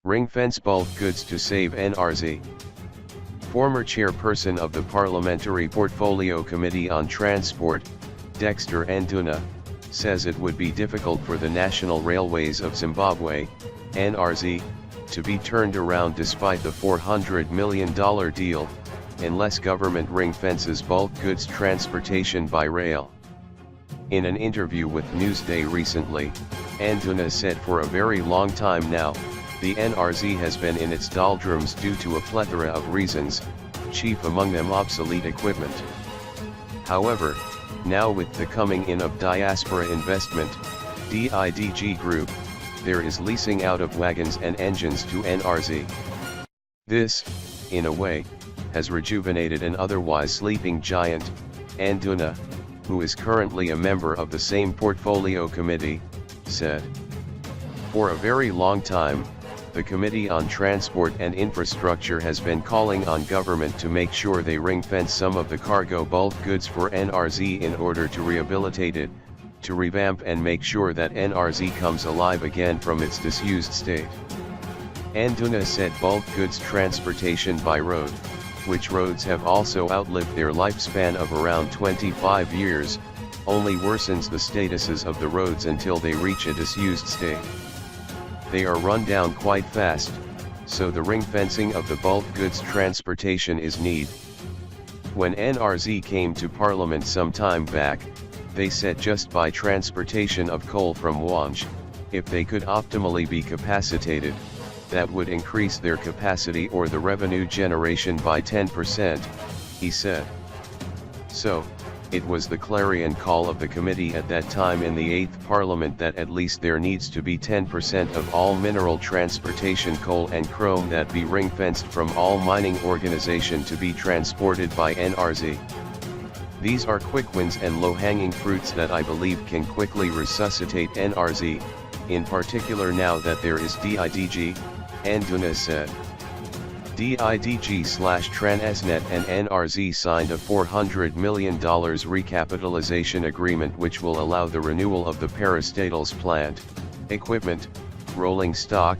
Ring-fence bulk goods to save NRZ. Former chairperson of the Parliamentary Portfolio Committee on Transport, Dexter Nduna, says it would be difficult for the National Railways of Zimbabwe, NRZ, to be turned around despite the $400 million deal, unless government ring-fences bulk goods transportation by rail. In an interview with Newsday recently, Nduna said for a very long time now, the NRZ has been in its doldrums due to a plethora of reasons, chief among them obsolete equipment. However, now with the coming in of Diaspora Investment, DIDG Group, there is leasing out of wagons and engines to NRZ. This, in a way, has rejuvenated an otherwise sleeping giant, Nduna, who is currently a member of the same portfolio committee, said. For a very long time, the Committee on Transport and Infrastructure has been calling on government to make sure they ring-fence some of the cargo bulk goods for NRZ in order to rehabilitate it, to revamp and make sure that NRZ comes alive again from its disused state. Nduna said bulk goods transportation by road, which roads have also outlived their lifespan of around 25 years, only worsens the statuses of the roads until they reach a disused state. They are run down quite fast, so the ring fencing of the bulk goods transportation is need. When NRZ came to Parliament some time back, they said just by transportation of coal from Wanj, if they could optimally be capacitated, that would increase their capacity or the revenue generation by 10%, he said. So, it was the clarion call of the committee at that time in the 8th Parliament that at least there needs to be 10% of all mineral transportation coal and chrome that be ring-fenced from all mining organization to be transported by NRZ. These are quick wins and low-hanging fruits that I believe can quickly resuscitate NRZ, in particular now that there is DIDG, Nduna said. DIDG/Transnet and NRZ signed a $400 million recapitalization agreement which will allow the renewal of the parastatals plant, equipment, rolling stock,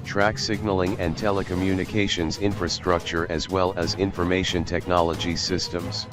track signaling and telecommunications infrastructure as well as information technology systems.